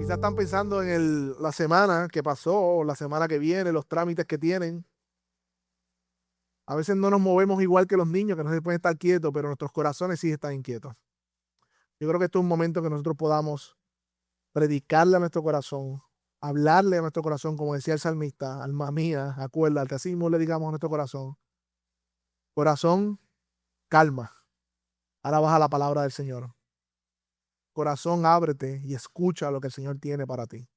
Quizás están pensando en la semana que pasó o la semana que viene, los trámites que tienen. A veces no nos movemos igual que los niños, que no se pueden estar quietos, pero nuestros corazones sí están inquietos. Yo creo que esto es un momento que nosotros podamos predicarle a nuestro corazón, hablarle a nuestro corazón, como decía el salmista: alma mía, acuérdate. Así mismo le digamos a nuestro corazón: corazón, calma. Ahora baja la palabra del Señor. Corazón, ábrete y escucha lo que el Señor tiene para ti.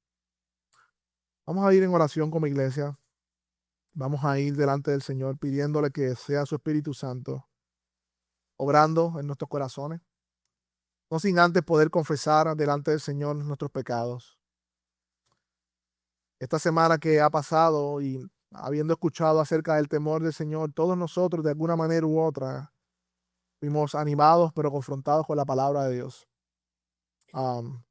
Vamos a ir en oración como iglesia. Vamos a ir delante del Señor pidiéndole que sea su Espíritu Santo obrando en nuestros corazones, no sin antes poder confesar delante del Señor nuestros pecados. Esta semana que ha pasado y habiendo escuchado acerca del temor del Señor, todos nosotros de alguna manera u otra fuimos animados pero confrontados con la palabra de Dios. Am,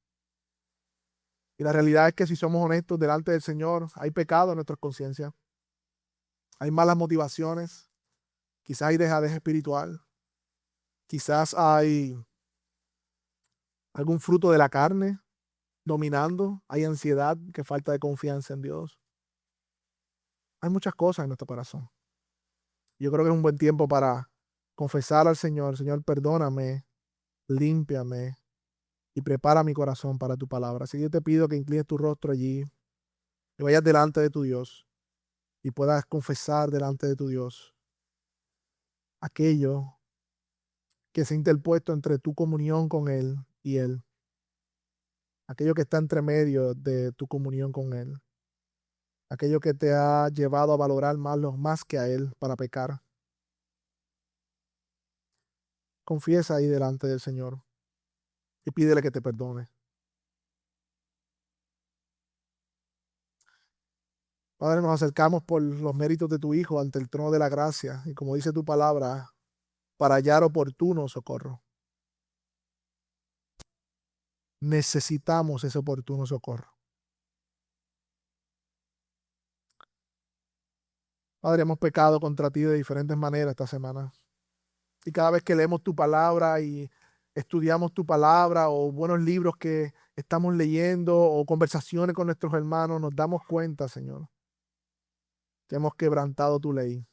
y la realidad es que si somos honestos delante del Señor, hay pecado en nuestras conciencias, hay malas motivaciones, quizás hay dejadez espiritual, quizás hay algún fruto de la carne dominando, hay ansiedad, que falta de confianza en Dios. Hay muchas cosas en nuestro corazón. Yo creo que es un buen tiempo para confesar al Señor: Señor, perdóname, límpiame y prepara mi corazón para tu palabra. Así que yo te pido que inclines tu rostro allí, que vayas delante de tu Dios y puedas confesar delante de tu Dios aquello que se ha interpuesto entre tu comunión con Él y Él, aquello que está entre medio de tu comunión con Él, aquello que te ha llevado a valorar más que a Él para pecar. Confiesa ahí delante del Señor y pídele que te perdone. Padre, nos acercamos por los méritos de tu Hijo ante el trono de la gracia y, como dice tu palabra, para hallar oportuno socorro. Necesitamos ese oportuno socorro. Padre, hemos pecado contra ti de diferentes maneras esta semana. Y cada vez que leemos tu palabra y estudiamos tu palabra, o buenos libros que estamos leyendo, o conversaciones con nuestros hermanos, nos damos cuenta, Señor, que hemos quebrantado tu ley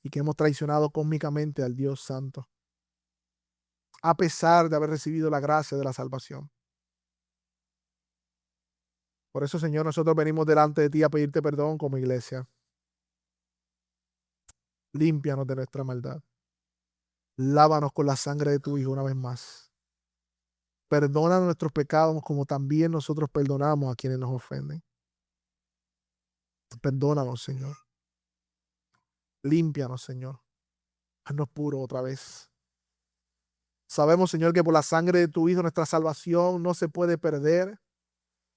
y que hemos traicionado cósmicamente al Dios Santo, a pesar de haber recibido la gracia de la salvación. Por eso, Señor, nosotros venimos delante de ti a pedirte perdón como iglesia. Límpianos de nuestra maldad. Lávanos con la sangre de tu Hijo una vez más. Perdona nuestros pecados como también nosotros perdonamos a quienes nos ofenden. Perdónanos, Señor. Límpianos, Señor. Haznos puros otra vez. Sabemos, Señor, que por la sangre de tu Hijo nuestra salvación no se puede perder.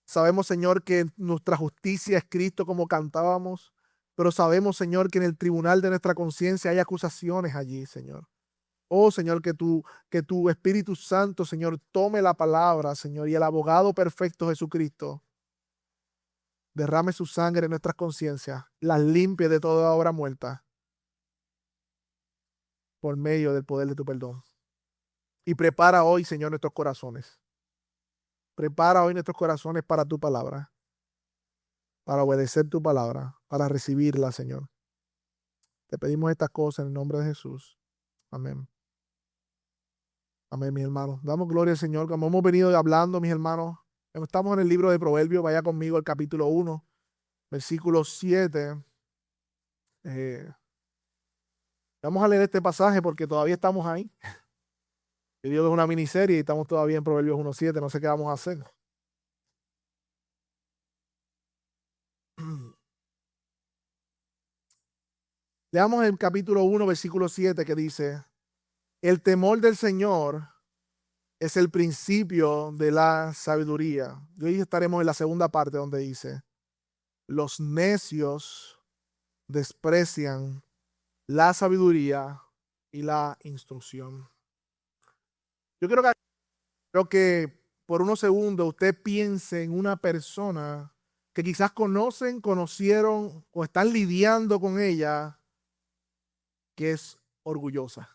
Sabemos, Señor, que nuestra justicia es Cristo, como cantábamos. Pero sabemos, Señor, que en el tribunal de nuestra conciencia hay acusaciones allí, Señor. Oh, Señor, que tu Espíritu Santo, Señor, tome la palabra, Señor, y el abogado perfecto Jesucristo derrame su sangre en nuestras conciencias, las limpie de toda obra muerta por medio del poder de tu perdón. Y prepara hoy, Señor, nuestros corazones. Prepara hoy nuestros corazones para tu palabra, para obedecer tu palabra, para recibirla, Señor. Te pedimos estas cosas en el nombre de Jesús. Amén. Amén, mis hermanos. Damos gloria al Señor. Como hemos venido hablando, mis hermanos, estamos en el libro de Proverbios. Vaya conmigo al capítulo 1, versículo 7. Eh, Vamos a leer este pasaje porque todavía estamos ahí. Yo digo que es una miniserie y estamos todavía en Proverbios 1:7. No sé qué vamos a hacer. Leamos el capítulo 1, versículo 7, que dice: el temor del Señor es el principio de la sabiduría. Y hoy estaremos en la segunda parte donde dice: los necios desprecian la sabiduría y la instrucción. Yo creo que por unos segundos usted piense en una persona que quizás conocieron o están lidiando con ella, que es orgullosa,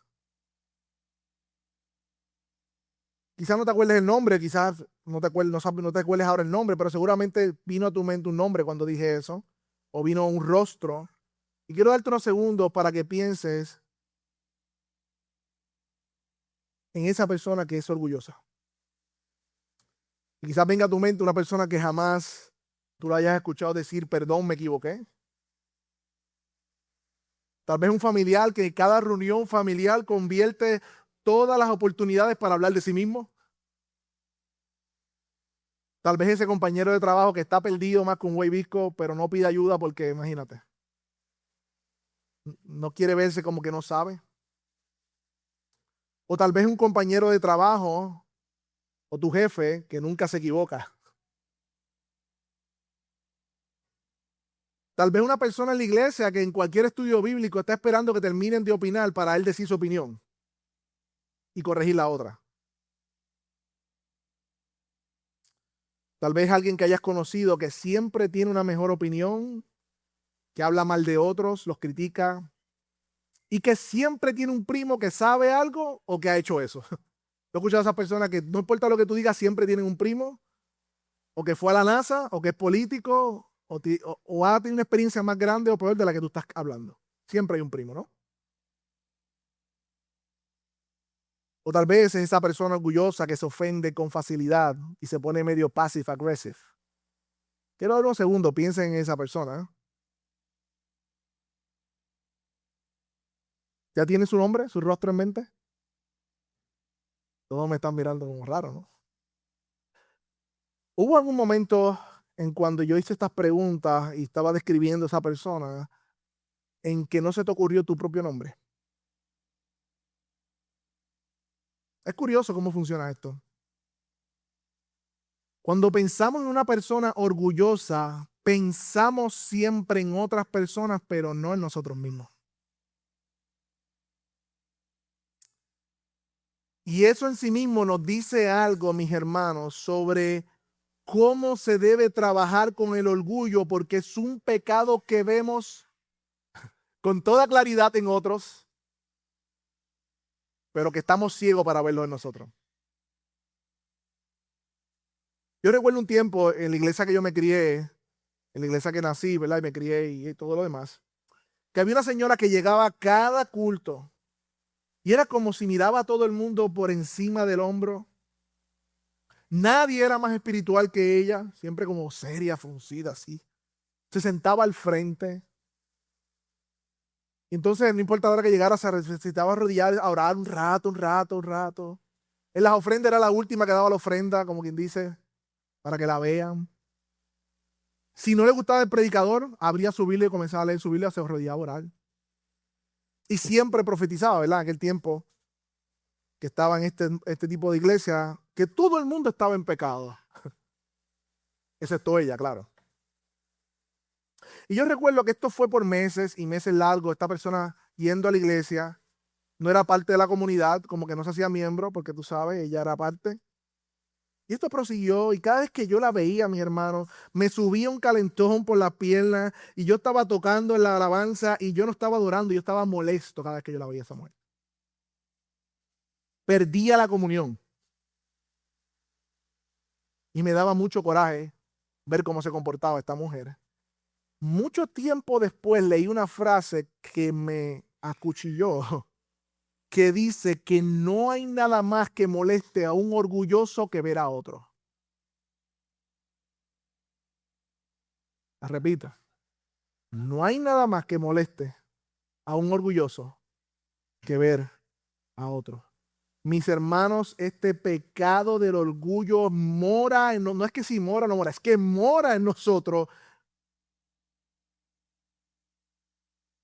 Quizás no te acuerdes el nombre, quizás no te acuerdes ahora el nombre, pero seguramente vino a tu mente un nombre cuando dije eso, o vino un rostro. Y quiero darte unos segundos para que pienses en esa persona que es orgullosa. Y quizás venga a tu mente una persona que jamás tú la hayas escuchado decir, perdón, me equivoqué. Tal vez un familiar que en cada reunión familiar convierte todas las oportunidades para hablar de sí mismo. Tal vez ese compañero de trabajo que está perdido más que un güey visco, pero no pide ayuda porque, imagínate, no quiere verse como que no sabe. O tal vez un compañero de trabajo o tu jefe que nunca se equivoca. Tal vez una persona en la iglesia que en cualquier estudio bíblico está esperando que terminen de opinar para él decir su opinión y corregir la otra. Tal vez alguien que hayas conocido que siempre tiene una mejor opinión, que habla mal de otros, los critica y que siempre tiene un primo que sabe algo o que ha hecho eso. Yo he escuchado a esas personas que no importa lo que tú digas, siempre tienen un primo o que fue a la NASA o que es político o ha tenido una experiencia más grande o peor de la que tú estás hablando. Siempre hay un primo, ¿no? O tal vez es esa persona orgullosa que se ofende con facilidad y se pone medio passive aggressive. Quiero dar un segundo, piensen en esa persona. ¿Ya tiene su nombre, su rostro en mente? Todos me están mirando como raro, ¿no? ¿Hubo algún momento en cuando yo hice estas preguntas y estaba describiendo a esa persona en que no se te ocurrió tu propio nombre? Es curioso cómo funciona esto. Cuando pensamos en una persona orgullosa, pensamos siempre en otras personas, pero no en nosotros mismos. Y eso en sí mismo nos dice algo, mis hermanos, sobre cómo se debe trabajar con el orgullo, porque es un pecado que vemos con toda claridad en otros, pero que estamos ciegos para verlo en nosotros. Yo recuerdo un tiempo en la iglesia que yo me crié, en la iglesia que nací, ¿verdad? Y me crié y todo lo demás, que había una señora que llegaba a cada culto y era como si miraba a todo el mundo por encima del hombro. Nadie era más espiritual que ella, siempre como seria, fruncida, así. Se sentaba al frente. Y entonces, no importa la hora que llegara, se necesitaba arrodillar a orar un rato, un rato, un rato. En las ofrendas era la última que daba la ofrenda, como quien dice, para que la vean. Si no le gustaba el predicador, abría su Biblia y comenzaba a leer su Biblia, se arrodillaba a orar. Y siempre profetizaba, ¿verdad? En aquel tiempo que estaba en este tipo de iglesia, que todo el mundo estaba en pecado. Excepto ella, claro. Y yo recuerdo que esto fue por meses y meses largos, esta persona yendo a la iglesia, no era parte de la comunidad, como que no se hacía miembro, porque tú sabes, ella era parte. Y esto prosiguió, y cada vez que yo la veía, mis hermanos, me subía un calentón por las piernas, y yo estaba tocando en la alabanza, y yo no estaba adorando, yo estaba molesto cada vez que yo la veía a esa mujer. Perdía la comunión. Y me daba mucho coraje ver cómo se comportaba esta mujer. Mucho tiempo después leí una frase que me acuchilló, que dice que no hay nada más que moleste a un orgulloso que ver a otro. La repita. No hay nada más que moleste a un orgulloso que ver a otro. Mis hermanos, este pecado del orgullo mora en no es que si mora o no mora, es que mora en nosotros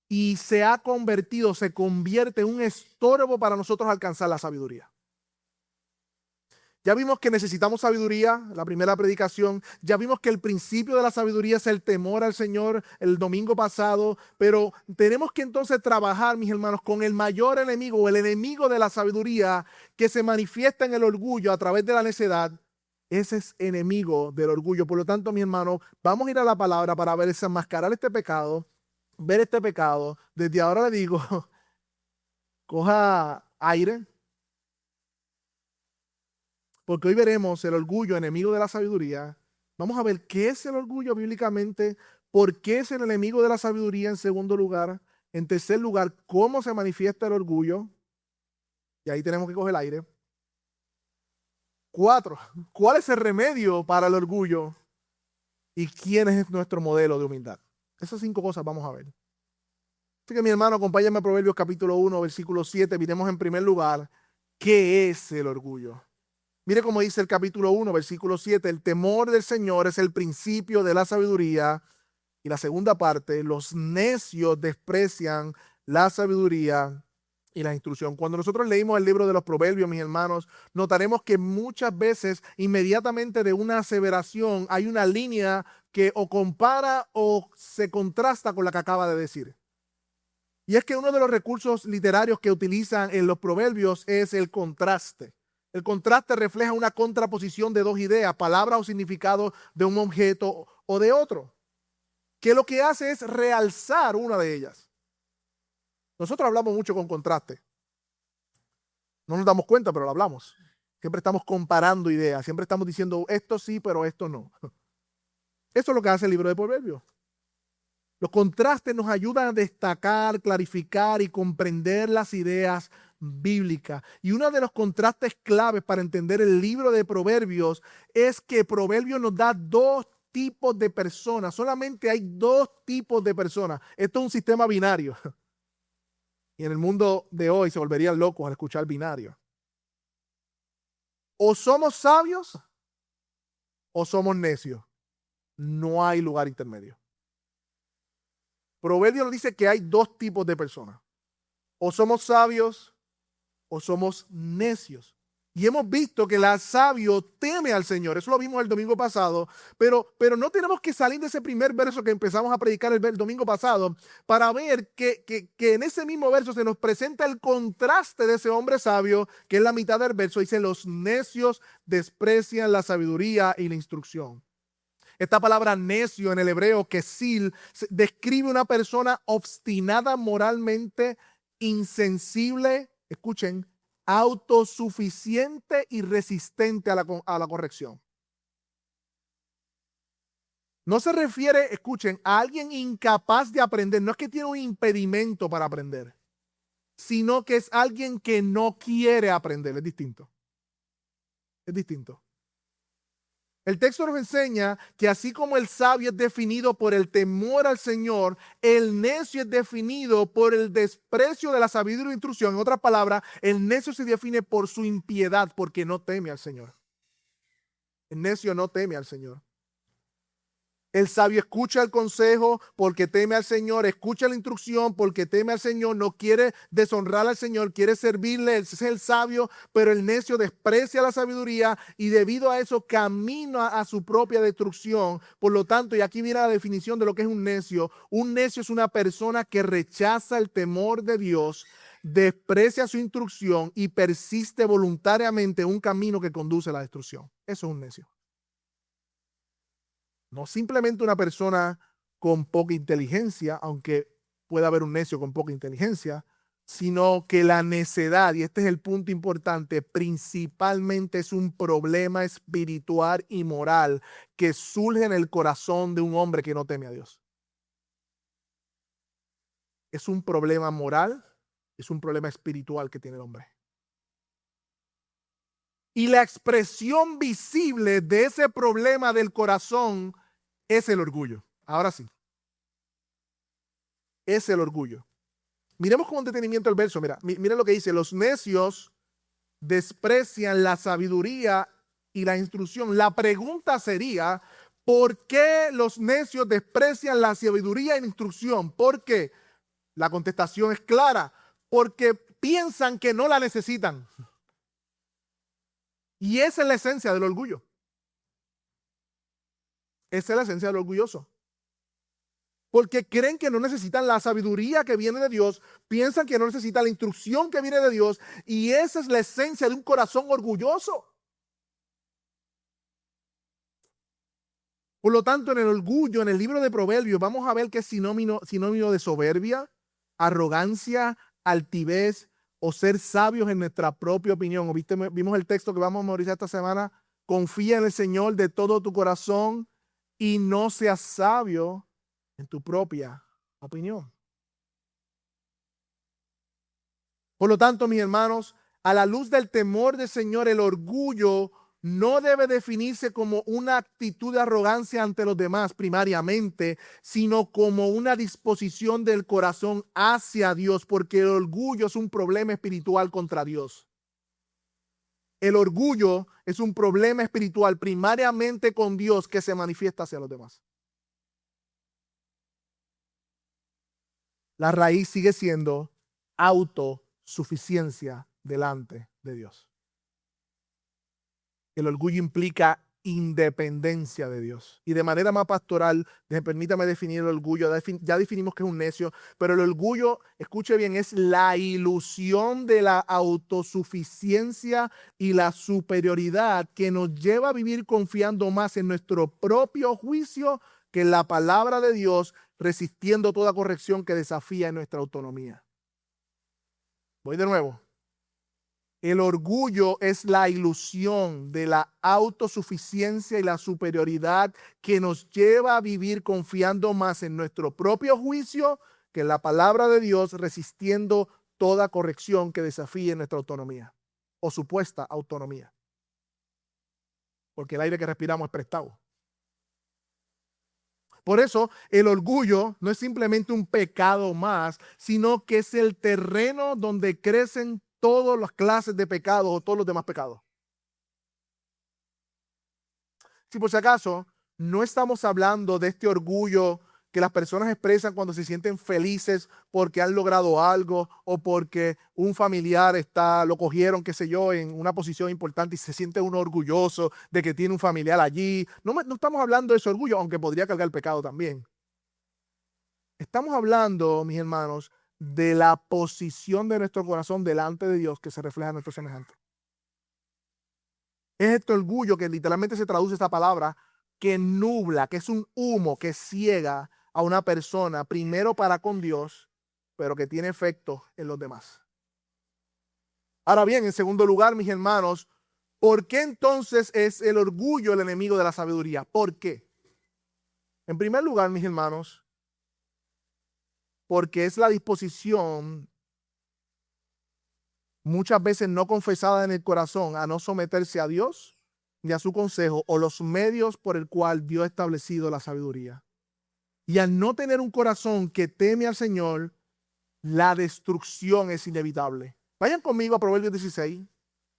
y se convierte en un estorbo para nosotros alcanzar la sabiduría. Ya vimos que necesitamos sabiduría, la primera predicación. Ya vimos que el principio de la sabiduría es el temor al Señor el domingo pasado. Pero tenemos que entonces trabajar, mis hermanos, con el mayor enemigo o el enemigo de la sabiduría que se manifiesta en el orgullo a través de la necedad. Ese es enemigo del orgullo. Por lo tanto, mis hermanos, vamos a ir a la palabra para ver desenmascarar este pecado, ver este pecado. Desde ahora le digo, coja aire. porque hoy veremos el orgullo, enemigo de la sabiduría. Vamos a ver qué es el orgullo bíblicamente, por qué es el enemigo de la sabiduría en segundo lugar. En tercer lugar, cómo se manifiesta el orgullo. Y ahí tenemos que coger el aire. 4, ¿cuál es el remedio para el orgullo? ¿Y quién es nuestro modelo de humildad? Esas 5 cosas vamos a ver. Así que mi hermano, acompáñame a Proverbios capítulo 1, versículo 7. Miremos en primer lugar, ¿qué es el orgullo? Mire cómo dice el capítulo 1, versículo 7. El temor del Señor es el principio de la sabiduría. Y la segunda parte, los necios desprecian la sabiduría y la instrucción. Cuando nosotros leímos el libro de los Proverbios, mis hermanos, notaremos que muchas veces, inmediatamente de una aseveración, hay una línea que o compara o se contrasta con la que acaba de decir. Y es que uno de los recursos literarios que utilizan en los Proverbios es el contraste. El contraste refleja una contraposición de 2 ideas, palabras o significado de un objeto o de otro, que lo que hace es realzar una de ellas. Nosotros hablamos mucho con contraste. No nos damos cuenta, pero lo hablamos. Siempre estamos comparando ideas, siempre estamos diciendo esto sí, pero esto no. Eso es lo que hace el libro de Proverbios. Los contrastes nos ayudan a destacar, clarificar y comprender las ideas bíblicas. Y uno de los contrastes claves para entender el libro de Proverbios es que Proverbios nos da 2 tipos de personas. Solamente hay 2 tipos de personas. Esto es un sistema binario. Y en el mundo de hoy se volverían locos al escuchar binario. O somos sabios o somos necios. No hay lugar intermedio. Proverbios nos dice que hay 2 tipos de personas. O somos sabios o somos necios. Y hemos visto que el sabio teme al Señor. Eso lo vimos el domingo pasado. Pero no tenemos que salir de ese primer verso que empezamos a predicar el domingo pasado para ver que en ese mismo verso se nos presenta el contraste de ese hombre sabio, que es la mitad del verso. Dice, los necios desprecian la sabiduría y la instrucción. Esta palabra necio en el hebreo, kesil, describe una persona obstinada moralmente, insensible, escuchen, autosuficiente y resistente a la corrección. No se refiere, escuchen, a alguien incapaz de aprender. No es que tiene un impedimento para aprender, sino que es alguien que no quiere aprender. Es distinto. Es distinto. El texto nos enseña que así como el sabio es definido por el temor al Señor, el necio es definido por el desprecio de la sabiduría y la instrucción. En otras palabras, el necio se define por su impiedad, porque no teme al Señor. El necio no teme al Señor. El sabio escucha el consejo porque teme al Señor, escucha la instrucción porque teme al Señor, no quiere deshonrar al Señor, quiere servirle, es el sabio, pero el necio desprecia la sabiduría y debido a eso camina a su propia destrucción. Por lo tanto, y aquí viene la definición de lo que es un necio es una persona que rechaza el temor de Dios, desprecia su instrucción y persiste voluntariamente en un camino que conduce a la destrucción. Eso es un necio. No simplemente una persona con poca inteligencia, aunque pueda haber un necio con poca inteligencia, sino que la necedad, y este es el punto importante, principalmente es un problema espiritual y moral que surge en el corazón de un hombre que no teme a Dios. Es un problema moral, es un problema espiritual que tiene el hombre. Y la expresión visible de ese problema del corazón es el orgullo. Ahora sí. Es el orgullo. Miremos con detenimiento el verso. Mira lo que dice. Los necios desprecian la sabiduría y la instrucción. La pregunta sería, ¿por qué los necios desprecian la sabiduría y la instrucción? ¿Por qué? La contestación es clara. Porque piensan que no la necesitan. Y esa es la esencia del orgullo. Esa es la esencia del orgulloso. Porque creen que no necesitan la sabiduría que viene de Dios, piensan que no necesitan la instrucción que viene de Dios, y esa es la esencia de un corazón orgulloso. Por lo tanto, en el orgullo, en el libro de Proverbios, vamos a ver que es sinónimo de soberbia, arrogancia, altivez, o ser sabios en nuestra propia opinión. Vimos el texto que vamos a memorizar esta semana. Confía en el Señor de todo tu corazón y no seas sabio en tu propia opinión. Por lo tanto, mis hermanos, a la luz del temor del Señor, el orgullo no debe definirse como una actitud de arrogancia ante los demás primariamente, sino como una disposición del corazón hacia Dios, porque el orgullo es un problema espiritual contra Dios. El orgullo es un problema espiritual primariamente con Dios que se manifiesta hacia los demás. La raíz sigue siendo autosuficiencia delante de Dios. El orgullo implica independencia de Dios. Y de manera más pastoral, permítame definir el orgullo. Ya definimos que es un necio, pero el orgullo, escuche bien, es la ilusión de la autosuficiencia y la superioridad que nos lleva a vivir confiando más en nuestro propio juicio que en la palabra de Dios, resistiendo toda corrección que desafía nuestra autonomía. Voy de nuevo. El orgullo es la ilusión de la autosuficiencia y la superioridad que nos lleva a vivir confiando más en nuestro propio juicio que en la palabra de Dios, resistiendo toda corrección que desafíe nuestra autonomía o supuesta autonomía. Porque el aire que respiramos es prestado. Por eso el orgullo no es simplemente un pecado más, sino que es el terreno donde crecen todas las clases de pecados o todos los demás pecados. Si por si acaso no estamos hablando de este orgullo que las personas expresan cuando se sienten felices porque han logrado algo o porque un familiar lo cogieron, qué sé yo, en una posición importante y se siente uno orgulloso de que tiene un familiar allí. No estamos hablando de ese orgullo, aunque podría cargar el pecado también. Estamos hablando, mis hermanos, de la posición de nuestro corazón delante de Dios que se refleja en nuestro semejante. Es este orgullo que literalmente se traduce esta palabra, que nubla, que es un humo que ciega a una persona, primero para con Dios, pero que tiene efecto en los demás. Ahora bien, en segundo lugar, mis hermanos, ¿por qué entonces es el orgullo el enemigo de la sabiduría? ¿Por qué? En primer lugar, mis hermanos, porque es la disposición muchas veces no confesada en el corazón a no someterse a Dios ni a su consejo o los medios por el cual Dios ha establecido la sabiduría. Y al no tener un corazón que teme al Señor, la destrucción es inevitable. Vayan conmigo a Proverbios 16.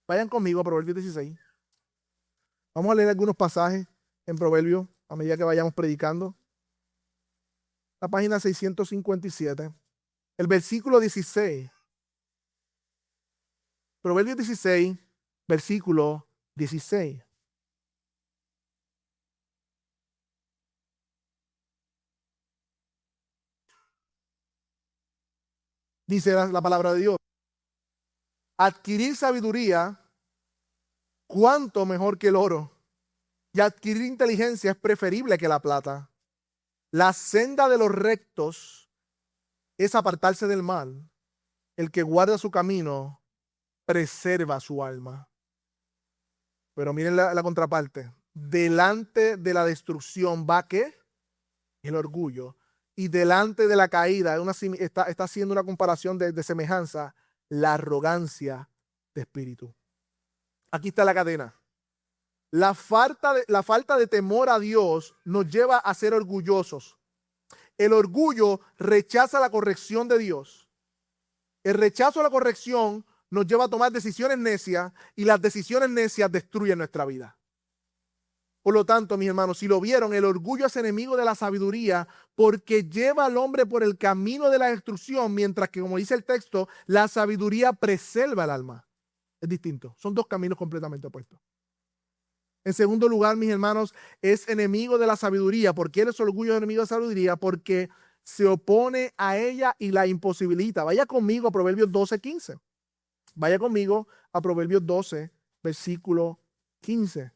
Vayan conmigo a Proverbios 16. Vamos a leer algunos pasajes en Proverbios a medida que vayamos predicando. La página 657. El versículo 16. Proverbios 16, versículo 16. Dice la palabra de Dios. Adquirir sabiduría, cuánto mejor que el oro. Y adquirir inteligencia es preferible que la plata. La senda de los rectos es apartarse del mal. El que guarda su camino preserva su alma. Pero miren la contraparte. Delante de la destrucción va ¿qué? El orgullo. Y delante de la caída, está haciendo una comparación de semejanza, la arrogancia de espíritu. Aquí está la cadena. La falta de temor a Dios nos lleva a ser orgullosos. El orgullo rechaza la corrección de Dios. El rechazo a la corrección nos lleva a tomar decisiones necias y las decisiones necias destruyen nuestra vida. Por lo tanto, mis hermanos, si lo vieron, el orgullo es enemigo de la sabiduría porque lleva al hombre por el camino de la destrucción, mientras que, como dice el texto, la sabiduría preserva el alma. Es distinto, son dos caminos completamente opuestos. En segundo lugar, mis hermanos, es enemigo de la sabiduría. ¿Por qué el orgullo es enemigo de la sabiduría? Porque se opone a ella y la imposibilita. Vaya conmigo a Proverbios 12:15. Vaya conmigo a Proverbios 12, versículo 15.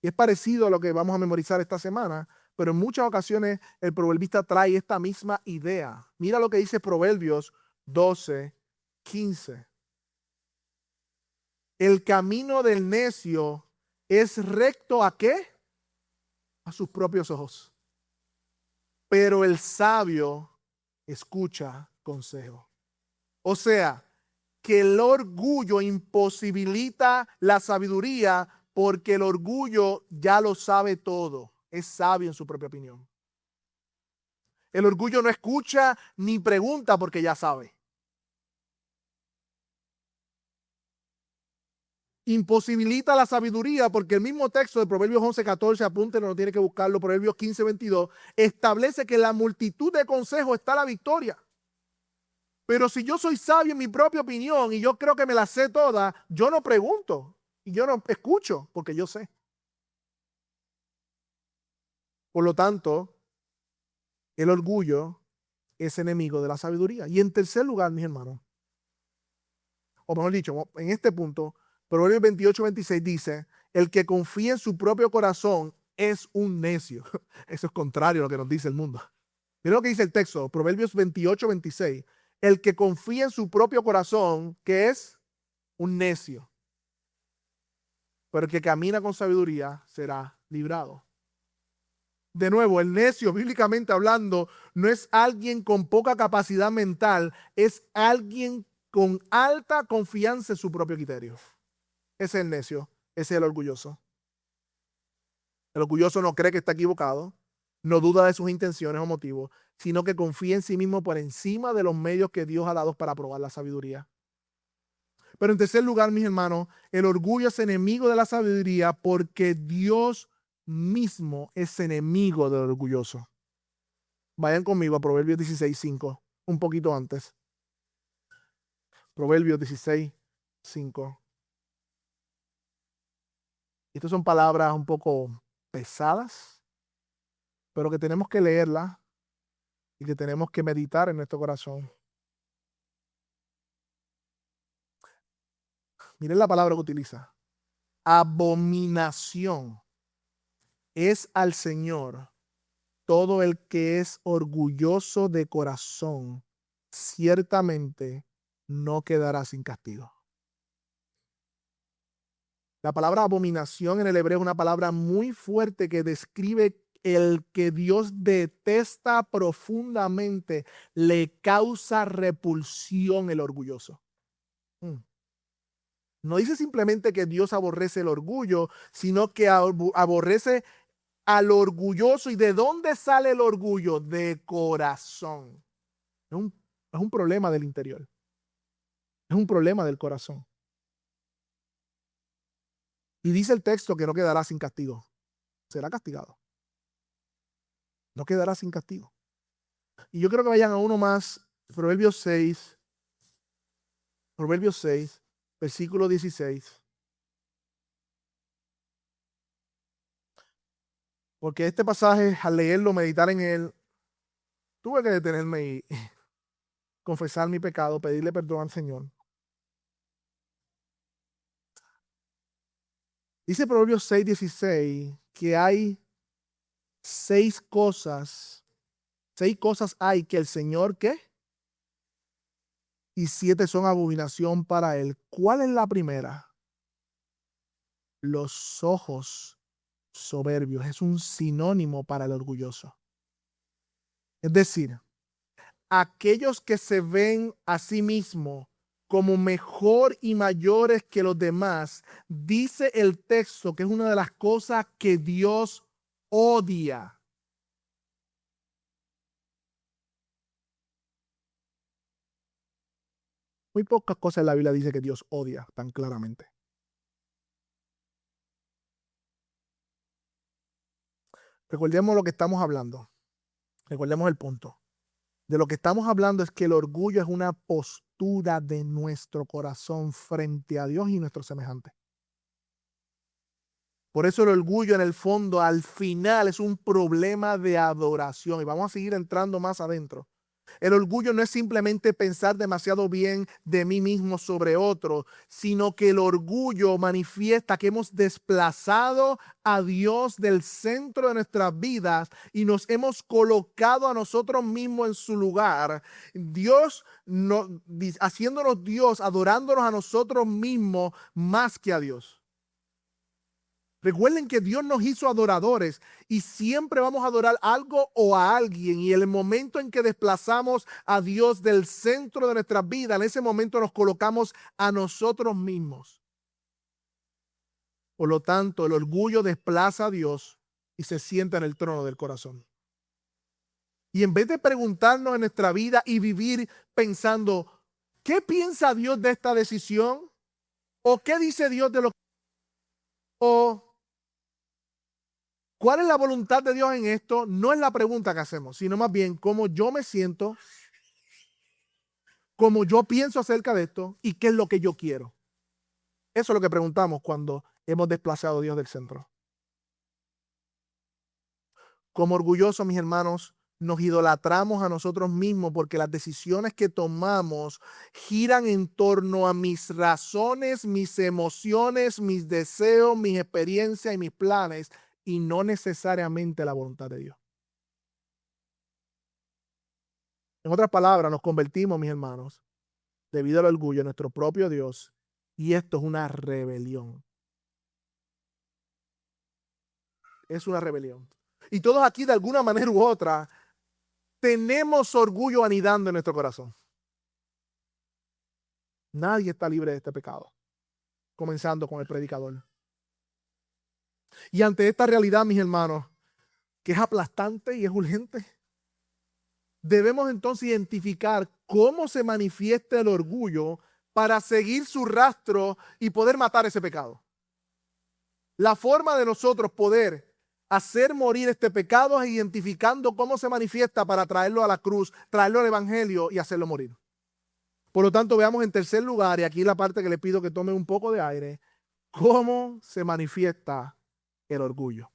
Y es parecido a lo que vamos a memorizar esta semana, pero en muchas ocasiones el proverbista trae esta misma idea. Mira lo que dice Proverbios 12, 15. El camino del necio es recto ¿a qué? A sus propios ojos. Pero el sabio escucha consejo. O sea, que el orgullo imposibilita la sabiduría porque el orgullo ya lo sabe todo. Es sabio en su propia opinión. El orgullo no escucha ni pregunta porque ya sabe. Imposibilita la sabiduría porque el mismo texto de Proverbios 11:14, apúntenlo, no tiene que buscarlo, Proverbios 15:22, establece que en la multitud de consejos está la victoria. Pero si yo soy sabio en mi propia opinión y yo creo que me la sé toda, yo no pregunto y yo no escucho porque yo sé. Por lo tanto, el orgullo es enemigo de la sabiduría. Y en tercer lugar, mis hermanos, o mejor dicho, en este punto, Proverbios 28:26 dice, el que confía en su propio corazón es un necio. Eso es contrario a lo que nos dice el mundo. Mira lo que dice el texto, Proverbios 28:26. El que confía en su propio corazón, que es un necio. Pero el que camina con sabiduría será librado. De nuevo, el necio, bíblicamente hablando, no es alguien con poca capacidad mental, es alguien con alta confianza en su propio criterio. Ese es el necio, ese es el orgulloso. El orgulloso no cree que está equivocado, no duda de sus intenciones o motivos, sino que confía en sí mismo por encima de los medios que Dios ha dado para probar la sabiduría. Pero en tercer lugar, mis hermanos, el orgullo es enemigo de la sabiduría porque Dios mismo es enemigo del orgulloso. Vayan conmigo a Proverbios 16:5, un poquito antes. Proverbios 16:5. Estas son palabras un poco pesadas, pero que tenemos que leerlas y que tenemos que meditar en nuestro corazón. Miren la palabra que utiliza. Abominación es al Señor todo el que es orgulloso de corazón, ciertamente no quedará sin castigo. La palabra abominación en el hebreo es una palabra muy fuerte que describe el que Dios detesta profundamente, le causa repulsión el orgulloso. No dice simplemente que Dios aborrece el orgullo, sino que aborrece al orgulloso. ¿Y de dónde sale el orgullo? De corazón. Es un problema del interior. Es un problema del corazón. Y dice el texto que no quedará sin castigo. Será castigado. No quedará sin castigo. Y yo creo que vayan a uno más. Proverbios 6, versículo 16. Porque este pasaje, al leerlo, meditar en él, tuve que detenerme y confesar mi pecado, pedirle perdón al Señor. Dice Proverbios 6:16 que hay seis cosas hay que el Señor, ¿qué? Y 7 son abominación para él. ¿Cuál es la primera? Los ojos soberbios. Es un sinónimo para el orgulloso. Es decir, aquellos que se ven a sí mismos como mejor y mayores que los demás, dice el texto que es una de las cosas que Dios odia. Muy pocas cosas en la Biblia dice que Dios odia tan claramente. Recordemos lo que estamos hablando. Recordemos el punto. De lo que estamos hablando es que el orgullo es una postura de nuestro corazón frente a Dios y nuestros semejantes. Por eso el orgullo en el fondo, al final, es un problema de adoración. Y vamos a seguir entrando más adentro. El orgullo no es simplemente pensar demasiado bien de mí mismo sobre otro, sino que el orgullo manifiesta que hemos desplazado a Dios del centro de nuestras vidas y nos hemos colocado a nosotros mismos en su lugar. Dios, no, haciéndonos Dios, adorándonos a nosotros mismos más que a Dios. Recuerden que Dios nos hizo adoradores y siempre vamos a adorar algo o a alguien. Y en el momento en que desplazamos a Dios del centro de nuestra vida, en ese momento nos colocamos a nosotros mismos. Por lo tanto, el orgullo desplaza a Dios y se sienta en el trono del corazón. Y en vez de preguntarnos en nuestra vida y vivir pensando, ¿qué piensa Dios de esta decisión? ¿O qué dice Dios de lo que... o ¿cuál es la voluntad de Dios en esto? No es la pregunta que hacemos, sino más bien cómo yo me siento, cómo yo pienso acerca de esto y qué es lo que yo quiero. Eso es lo que preguntamos cuando hemos desplazado a Dios del centro. Como orgullosos, mis hermanos, nos idolatramos a nosotros mismos porque las decisiones que tomamos giran en torno a mis razones, mis emociones, mis deseos, mis experiencias y mis planes, y no necesariamente la voluntad de Dios. En otras palabras, nos convertimos, mis hermanos, debido al orgullo de nuestro propio Dios, y esto es una rebelión. Es una rebelión. Y todos aquí, de alguna manera u otra, tenemos orgullo anidando en nuestro corazón. Nadie está libre de este pecado, comenzando con el predicador. Y ante esta realidad, mis hermanos, que es aplastante y es urgente, debemos entonces identificar cómo se manifiesta el orgullo para seguir su rastro y poder matar ese pecado. La forma de nosotros poder hacer morir este pecado es identificando cómo se manifiesta para traerlo a la cruz, traerlo al evangelio y hacerlo morir. Por lo tanto, veamos en tercer lugar, y aquí la parte que le pido que tome un poco de aire, cómo se manifiesta el orgullo.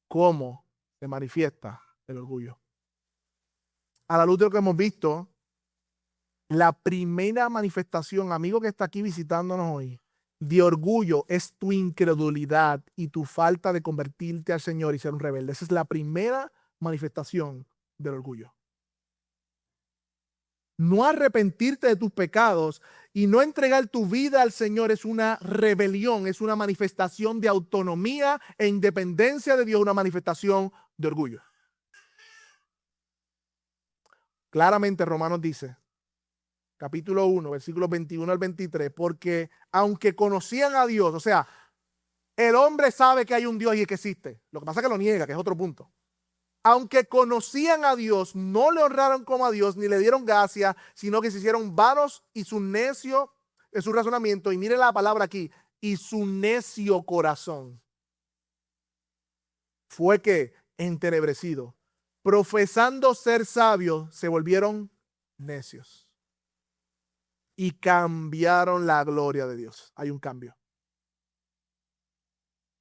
¿Cómo se manifiesta el orgullo? A la luz de lo que hemos visto, la primera manifestación, amigo que está aquí visitándonos hoy, de orgullo es tu incredulidad y tu falta de convertirte al Señor y ser un rebelde. Esa es la primera manifestación del orgullo. No arrepentirte de tus pecados y no entregar tu vida al Señor es una rebelión, es una manifestación de autonomía e independencia de Dios, una manifestación de orgullo. Claramente Romanos dice, capítulo 1, versículos 21 al 23, porque aunque conocían a Dios, o sea, el hombre sabe que hay un Dios y que existe. Lo que pasa es que lo niega, que es otro punto. Aunque conocían a Dios, no le honraron como a Dios, ni le dieron gracia, sino que se hicieron vanos y su necio en su razonamiento. Y mire la palabra aquí, y su necio corazón fue que entenebrecido, profesando ser sabios, se volvieron necios y cambiaron la gloria de Dios. Hay un cambio.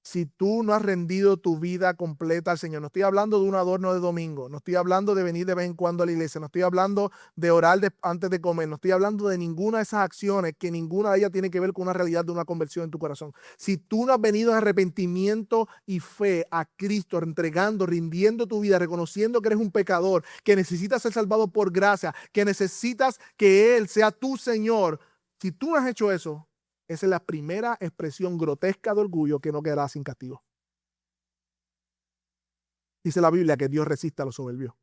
Si tú no has rendido tu vida completa al Señor, no estoy hablando de un adorno de domingo, no estoy hablando de venir de vez en cuando a la iglesia, no estoy hablando de orar antes de comer, no estoy hablando de ninguna de esas acciones, que ninguna de ellas tiene que ver con una realidad de una conversión en tu corazón. Si tú no has venido en arrepentimiento y fe a Cristo, entregando, rindiendo tu vida, reconociendo que eres un pecador, que necesitas ser salvado por gracia, que necesitas que Él sea tu Señor, si tú no has hecho eso, esa es la primera expresión grotesca de orgullo que no quedará sin castigo. Dice la Biblia que Dios resiste a los soberbios.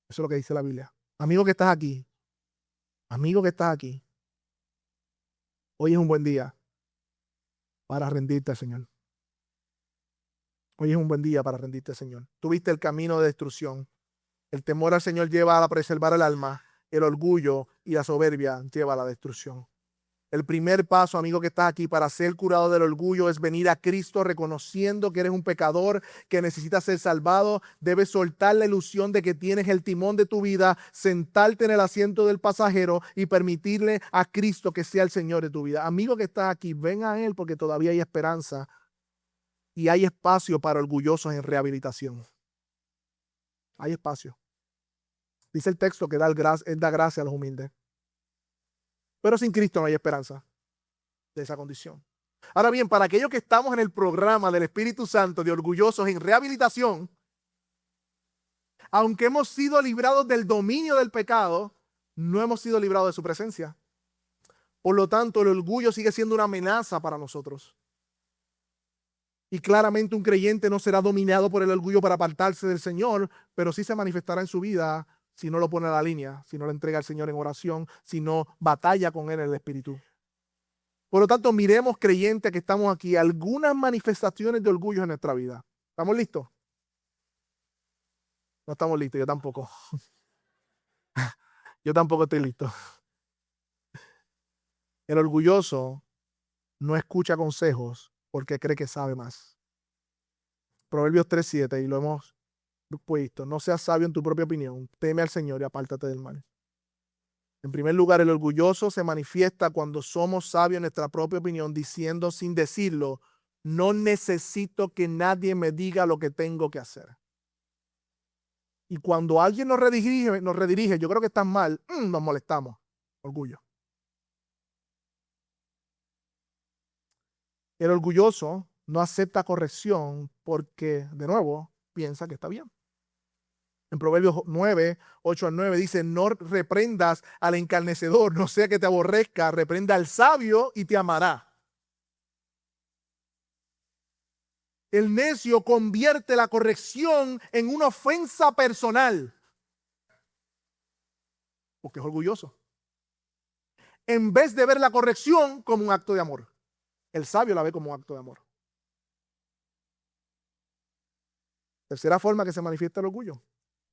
Eso es lo que dice la Biblia. Amigo que estás aquí, amigo que estás aquí, hoy es un buen día para rendirte al Señor. Hoy es un buen día para rendirte al Señor. Tuviste el camino de destrucción. El temor al Señor lleva a preservar el alma. El orgullo y la soberbia lleva a la destrucción. El primer paso, amigo que estás aquí, para ser curado del orgullo es venir a Cristo reconociendo que eres un pecador, que necesitas ser salvado. Debes soltar la ilusión de que tienes el timón de tu vida, sentarte en el asiento del pasajero y permitirle a Cristo que sea el Señor de tu vida. Amigo que estás aquí, ven a Él porque todavía hay esperanza y hay espacio para orgullosos en rehabilitación. Hay espacio. Dice el texto que Él da gracia a los humildes. Pero sin Cristo no hay esperanza de esa condición. Ahora bien, para aquellos que estamos en el programa del Espíritu Santo de orgullosos en rehabilitación, aunque hemos sido librados del dominio del pecado, no hemos sido librados de su presencia. Por lo tanto, el orgullo sigue siendo una amenaza para nosotros. Y claramente un creyente no será dominado por el orgullo para apartarse del Señor, pero sí se manifestará en su vida si no lo pone a la línea, si no lo entrega al Señor en oración, si no batalla con Él en el Espíritu. Por lo tanto, miremos, creyentes que estamos aquí, algunas manifestaciones de orgullo en nuestra vida. ¿Estamos listos? No estamos listos, yo tampoco. Yo tampoco estoy listo. El orgulloso no escucha consejos porque cree que sabe más. Proverbios 3:7, y lo hemos puesto. No seas sabio en tu propia opinión. Teme al Señor y apártate del mal. En primer lugar, el orgulloso se manifiesta cuando somos sabios en nuestra propia opinión, diciendo sin decirlo, no necesito que nadie me diga lo que tengo que hacer. Y cuando alguien nos redirige, yo creo que están mal, nos molestamos. Orgullo. El orgulloso no acepta corrección porque, de nuevo, piensa que está bien. En Proverbios 9, 8 al 9 dice, no reprendas al encarnecedor, no sea que te aborrezca, reprenda al sabio y te amará. El necio convierte la corrección en una ofensa personal, porque es orgulloso, en vez de ver la corrección como un acto de amor. El sabio la ve como un acto de amor. Tercera forma que se manifiesta el orgullo.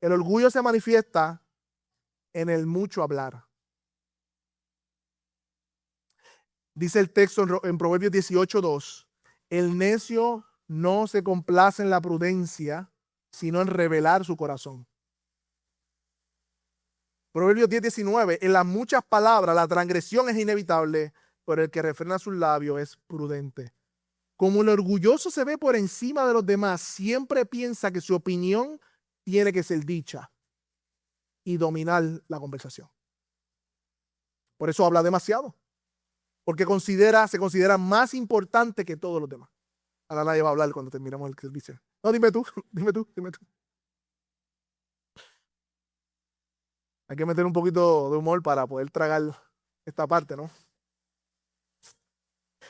El orgullo se manifiesta en el mucho hablar. Dice el texto en Proverbios 18:2, el necio no se complace en la prudencia, sino en revelar su corazón. Proverbios 10:19, en las muchas palabras la transgresión es inevitable, pero el que refrena sus labios es prudente. Como el orgulloso se ve por encima de los demás, siempre piensa que su opinión tiene que ser dicha y dominar la conversación. Por eso habla demasiado, porque se considera más importante que todos los demás. Ahora nadie va a hablar cuando terminamos el servicio. No, dime tú. Hay que meter un poquito de humor para poder tragar esta parte, ¿no?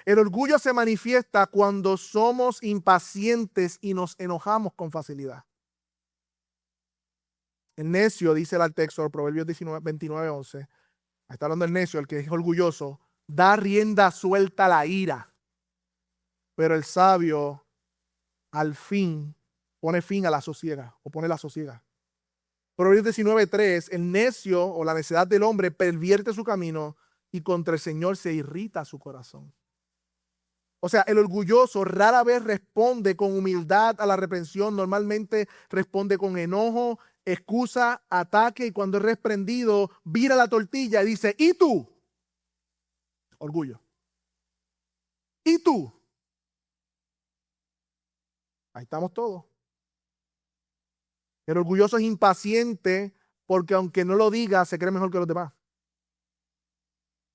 El orgullo se manifiesta cuando somos impacientes y nos enojamos con facilidad. El necio, dice el texto, Proverbios 29:11, está hablando del necio, el que es orgulloso, da rienda suelta a la ira, pero el sabio al fin pone fin a la sosiega, o pone la sosiega. Proverbios 19:3, el necio o la necedad del hombre pervierte su camino y contra el Señor se irrita su corazón. O sea, el orgulloso rara vez responde con humildad a la reprensión, normalmente responde con enojo, excusa, ataque, y cuando es reprendido, vira la tortilla y dice, ¿y tú? Orgullo. ¿Y tú? Ahí estamos todos. El orgulloso es impaciente porque aunque no lo diga, se cree mejor que los demás.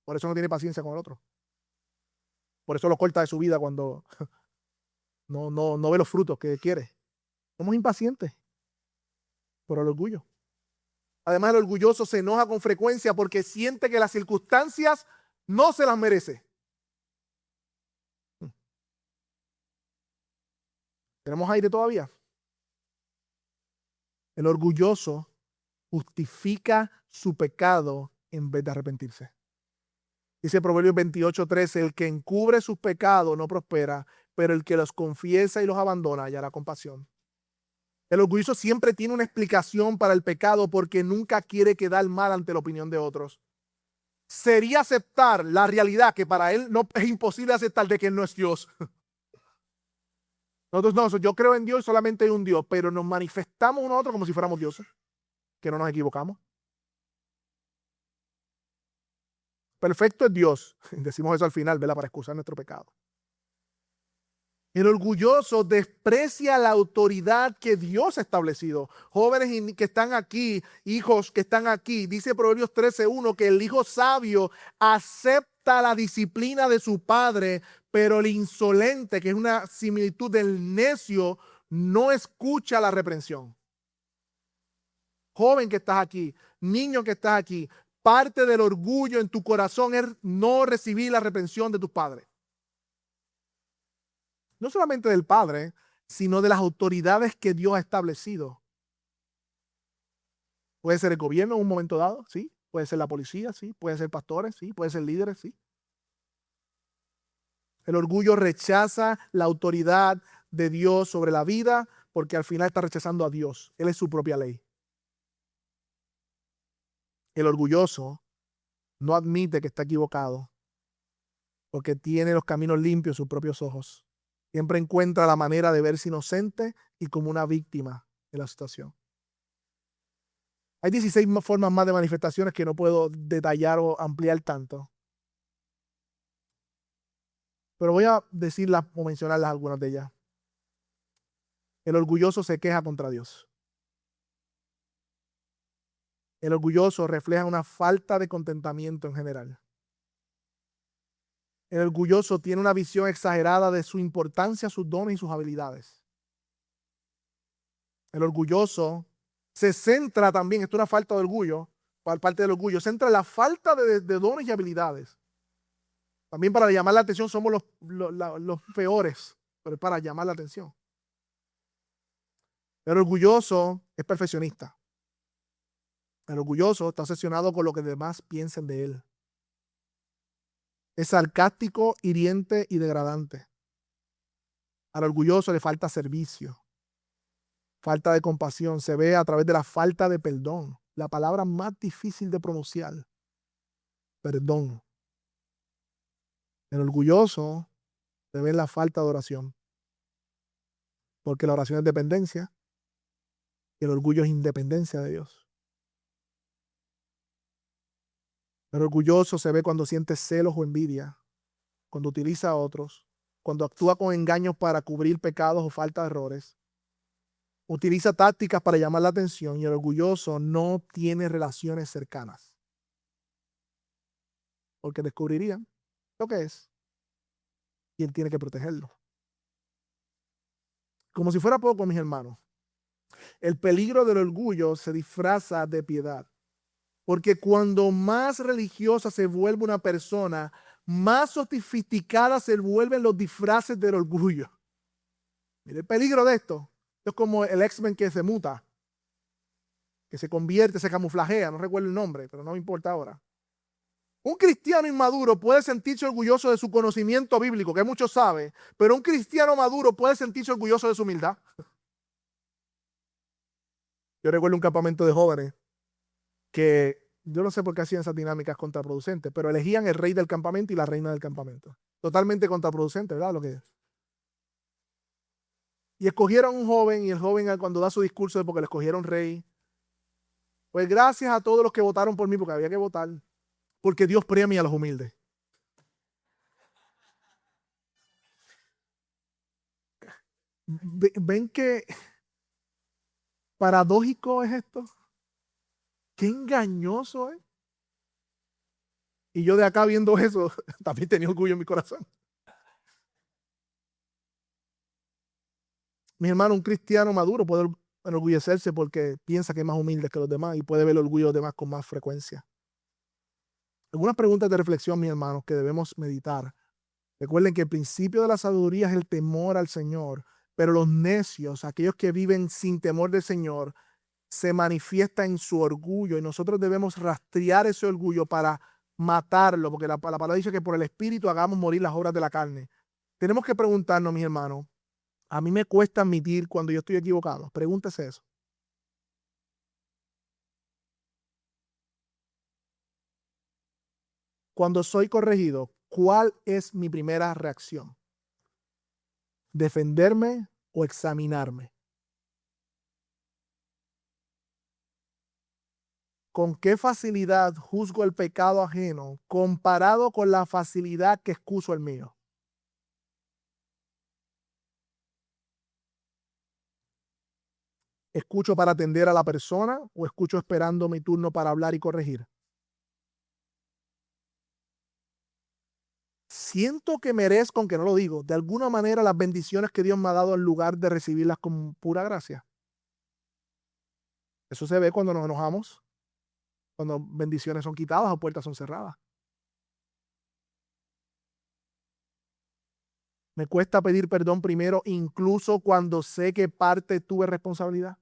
Por eso no tiene paciencia con el otro. Por eso lo corta de su vida cuando no ve los frutos que quiere. Somos impacientes por el orgullo. Además, el orgulloso se enoja con frecuencia porque siente que las circunstancias no se las merece. ¿Tenemos aire todavía? El orgulloso justifica su pecado en vez de arrepentirse. Dice Proverbios 28:13, el que encubre sus pecados no prospera, pero el que los confiesa y los abandona hallará compasión. El orgulloso siempre tiene una explicación para el pecado porque nunca quiere quedar mal ante la opinión de otros. Sería aceptar la realidad que para él no es imposible aceptar de que él no es Dios. Nosotros no, yo creo en Dios, solamente hay un Dios, pero nos manifestamos uno a otro como si fuéramos dioses, que no nos equivocamos. Perfecto es Dios. Decimos eso al final, ¿verdad? Para excusar nuestro pecado. El orgulloso desprecia la autoridad que Dios ha establecido. Jóvenes que están aquí, hijos que están aquí, dice Proverbios 13:1 que el hijo sabio acepta la disciplina de su padre, pero el insolente, que es una similitud del necio, no escucha la reprensión. Joven que estás aquí, niño que estás aquí, parte del orgullo en tu corazón es no recibir la reprensión de tus padres. No solamente del padre, sino de las autoridades que Dios ha establecido. Puede ser el gobierno en un momento dado, sí. Puede ser la policía, sí. Puede ser pastores, sí. Puede ser líderes, sí. El orgullo rechaza la autoridad de Dios sobre la vida porque al final está rechazando a Dios. Él es su propia ley. El orgulloso no admite que está equivocado porque tiene los caminos limpios en sus propios ojos. Siempre encuentra la manera de verse inocente y como una víctima de la situación. Hay 16 formas más de manifestaciones que no puedo detallar o ampliar tanto. Pero voy a decirlas o mencionarlas algunas de ellas. El orgulloso se queja contra Dios. El orgulloso refleja una falta de contentamiento en general. El orgulloso tiene una visión exagerada de su importancia, sus dones y sus habilidades. El orgulloso se centra también, esto es una falta de orgullo, parte del orgullo, se centra en la falta de dones y habilidades. También para llamar la atención somos los peores, pero es para llamar la atención. El orgulloso es perfeccionista. El orgulloso está obsesionado con lo que los demás piensen de él. Es sarcástico, hiriente y degradante. Al orgulloso le falta servicio, falta de compasión. Se ve a través de la falta de perdón. La palabra más difícil de pronunciar. Perdón. El orgulloso se ve en la falta de oración. Porque la oración es dependencia y el orgullo es independencia de Dios. El orgulloso se ve cuando siente celos o envidia, cuando utiliza a otros, cuando actúa con engaños para cubrir pecados o falta de errores. Utiliza tácticas para llamar la atención y el orgulloso no tiene relaciones cercanas. Porque descubrirían lo que es y él tiene que protegerlo. Como si fuera poco, mis hermanos, el peligro del orgullo se disfraza de piedad. Porque cuando más religiosa se vuelve una persona, más sofisticadas se vuelven los disfraces del orgullo. Mire el peligro de esto. Es como el X-Men que se muta, que se convierte, se camuflajea, no recuerdo el nombre, pero no me importa ahora. Un cristiano inmaduro puede sentirse orgulloso de su conocimiento bíblico, que mucho sabe, pero un cristiano maduro puede sentirse orgulloso de su humildad. Yo recuerdo un campamento de jóvenes que yo no sé por qué hacían esas dinámicas contraproducentes, pero elegían el rey del campamento y la reina del campamento. Totalmente contraproducente, ¿verdad? Lo que es. Y escogieron un joven, y el joven cuando da su discurso es porque le escogieron rey. Pues gracias a todos los que votaron por mí, porque había que votar, porque Dios premia a los humildes. ¿Ven qué paradójico es esto? Qué engañoso es. Y yo de acá viendo eso, también tenía orgullo en mi corazón. Mi hermano, un cristiano maduro puede enorgullecerse porque piensa que es más humilde que los demás y puede ver el orgullo de los demás con más frecuencia. Algunas preguntas de reflexión, mis hermanos, que debemos meditar. Recuerden que el principio de la sabiduría es el temor al Señor, pero los necios, aquellos que viven sin temor del Señor, se manifiesta en su orgullo y nosotros debemos rastrear ese orgullo para matarlo, porque la palabra dice que por el Espíritu hagamos morir las obras de la carne. Tenemos que preguntarnos, mis hermanos, a mí me cuesta admitir cuando yo estoy equivocado. Pregúntese eso. Cuando soy corregido, ¿cuál es mi primera reacción? ¿Defenderme o examinarme? ¿Con qué facilidad juzgo el pecado ajeno comparado con la facilidad que excuso el mío? ¿Escucho para atender a la persona o escucho esperando mi turno para hablar y corregir? Siento que merezco, aunque no lo digo, de alguna manera las bendiciones que Dios me ha dado en lugar de recibirlas con pura gracia. Eso se ve cuando nos enojamos, cuando bendiciones son quitadas o puertas son cerradas. Me cuesta pedir perdón primero, incluso cuando sé que parte tuve responsabilidad.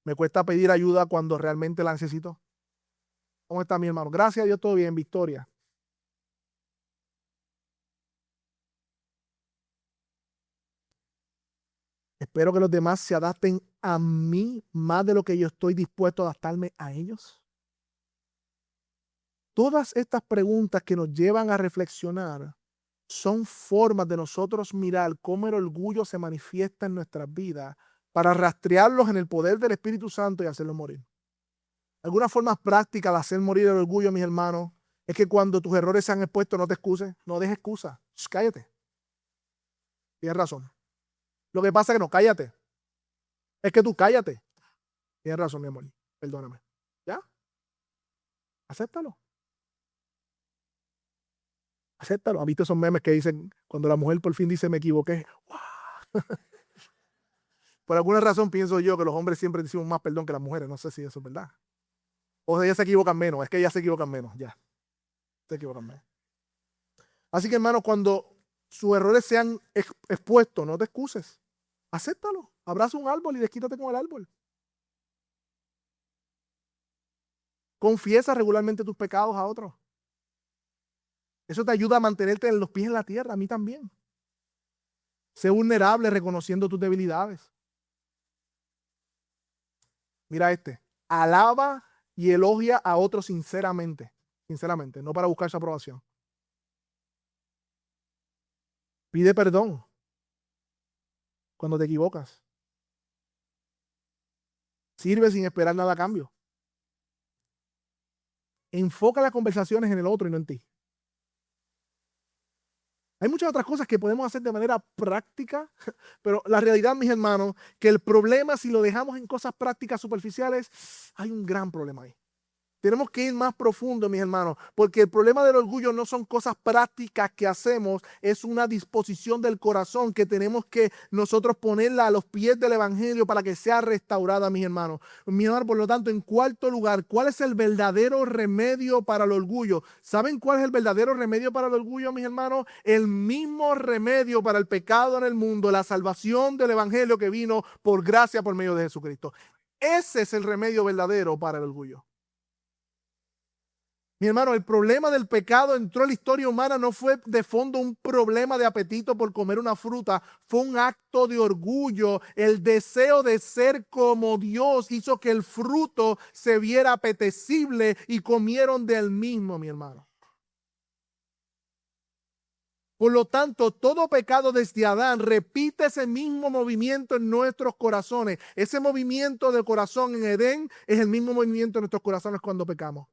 Me cuesta pedir ayuda cuando realmente la necesito. ¿Cómo está mi hermano? Gracias a Dios, todo bien, Victoria. Espero que los demás se adapten a mí más de lo que yo estoy dispuesto a adaptarme a ellos. Todas estas preguntas que nos llevan a reflexionar son formas de nosotros mirar cómo el orgullo se manifiesta en nuestras vidas para rastrearlos en el poder del Espíritu Santo y hacerlos morir. Algunas formas prácticas de hacer morir el orgullo, mis hermanos, es que cuando tus errores sean expuestos, no te excuses, no des excusa. Cállate. Tienes razón. Lo que pasa es que no, cállate. Es que tú cállate. Tienes razón, mi amor. Perdóname. ¿Ya? Acéptalo. Acéptalo. ¿Has visto esos memes que dicen cuando la mujer por fin dice me equivoqué? ¡Wow! Por alguna razón pienso yo que los hombres siempre decimos más perdón que las mujeres. No sé si eso es verdad. O sea, ellas se equivocan menos. Es que ellas se equivocan menos. Ya. Se equivocan menos. Así que, hermano, cuando sus errores sean expuestos, no te excuses. Acéptalo. Abraza un árbol y desquítate con el árbol. Confiesa regularmente tus pecados a otros. Eso te ayuda a mantenerte en los pies en la tierra. A mí también. Sé vulnerable reconociendo tus debilidades. Mira este. Alaba y elogia a otros sinceramente. Sinceramente, no para buscar su aprobación. Pide perdón cuando te equivocas. Sirve sin esperar nada a cambio. Enfoca las conversaciones en el otro y no en ti. Hay muchas otras cosas que podemos hacer de manera práctica, pero la realidad, mis hermanos, que el problema, si lo dejamos en cosas prácticas superficiales, hay un gran problema ahí. Tenemos que ir más profundo, mis hermanos, porque el problema del orgullo no son cosas prácticas que hacemos, es una disposición del corazón que tenemos que nosotros ponerla a los pies del evangelio para que sea restaurada, mis hermanos. Mi hermano, por lo tanto, en cuarto lugar, ¿cuál es el verdadero remedio para el orgullo? ¿Saben cuál es el verdadero remedio para el orgullo, mis hermanos? El mismo remedio para el pecado en el mundo, la salvación del evangelio que vino por gracia por medio de Jesucristo. Ese es el remedio verdadero para el orgullo. Mi hermano, el problema del pecado entró en la historia humana, no fue de fondo un problema de apetito por comer una fruta, fue un acto de orgullo. El deseo de ser como Dios hizo que el fruto se viera apetecible y comieron del mismo, mi hermano. Por lo tanto, todo pecado desde Adán repite ese mismo movimiento en nuestros corazones. Ese movimiento del corazón en Edén es el mismo movimiento en nuestros corazones cuando pecamos.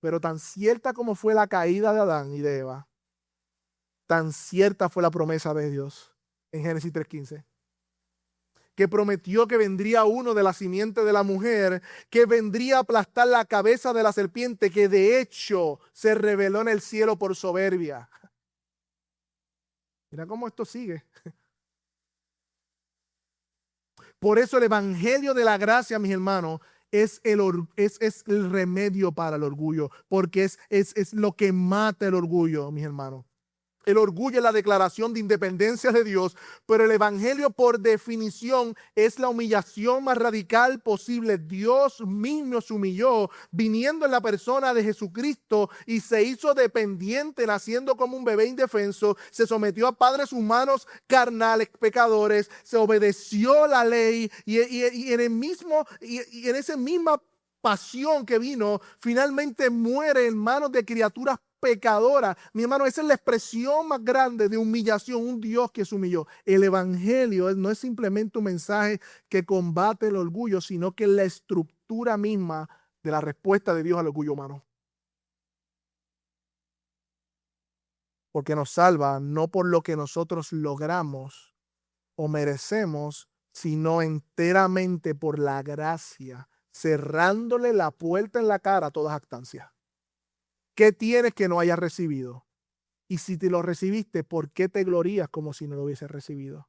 Pero tan cierta como fue la caída de Adán y de Eva, tan cierta fue la promesa de Dios en Génesis 3:15, que prometió que vendría uno de la simiente de la mujer, que vendría a aplastar la cabeza de la serpiente, que de hecho se reveló en el cielo por soberbia. Mira cómo esto sigue. Por eso el evangelio de la gracia, mis hermanos, es el remedio para el orgullo, porque es lo que mata el orgullo, mis hermanos. El orgullo es la declaración de independencia de Dios, pero el evangelio por definición es la humillación más radical posible. Dios mismo se humilló viniendo en la persona de Jesucristo y se hizo dependiente, naciendo como un bebé indefenso, se sometió a padres humanos carnales, pecadores, se obedeció la ley y en esa misma pasión que vino, finalmente muere en manos de criaturas pecadora. Mi hermano, esa es la expresión más grande de humillación, un Dios que se humilló. El evangelio no es simplemente un mensaje que combate el orgullo, sino que es la estructura misma de la respuesta de Dios al orgullo humano. porque nos salva no por lo que nosotros logramos o merecemos, sino enteramente por la gracia, cerrándole la puerta en la cara a toda jactancia. ¿Qué tienes que no hayas recibido? Y si te lo recibiste, ¿por qué te glorías como si no lo hubieses recibido?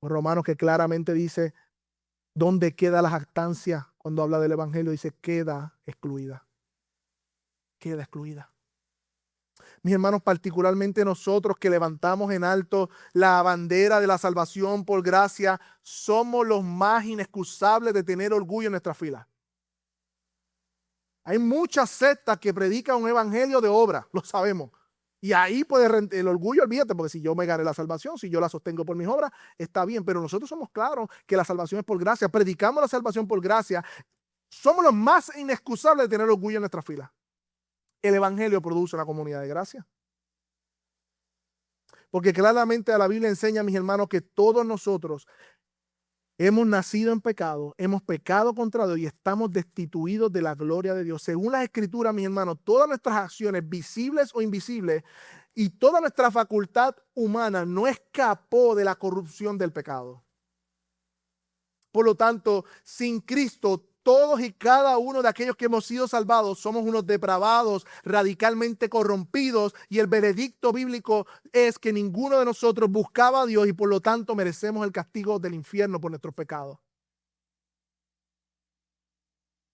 Romanos, que claramente dice dónde queda la jactancia cuando habla del evangelio, dice queda excluida. Queda excluida. Mis hermanos, particularmente nosotros que levantamos en alto la bandera de la salvación por gracia, somos los más inexcusables de tener orgullo en nuestra fila. Hay muchas sectas que predican un evangelio de obra, lo sabemos. Y ahí puede el orgullo, olvídate, porque si yo me gané la salvación, si yo la sostengo por mis obras, está bien. Pero nosotros somos claros que la salvación es por gracia. Predicamos la salvación por gracia. Somos los más inexcusables de tener orgullo en nuestra fila. El evangelio produce una comunidad de gracia. Porque claramente la Biblia enseña, mis hermanos, que todos nosotros hemos nacido en pecado, hemos pecado contra Dios y estamos destituidos de la gloria de Dios. Según las Escrituras, mis hermanos, todas nuestras acciones, visibles o invisibles, y toda nuestra facultad humana no escapó de la corrupción del pecado. Por lo tanto, sin Cristo, todos y cada uno de aquellos que hemos sido salvados somos unos depravados, radicalmente corrompidos, y el veredicto bíblico es que ninguno de nosotros buscaba a Dios y por lo tanto merecemos el castigo del infierno por nuestros pecados.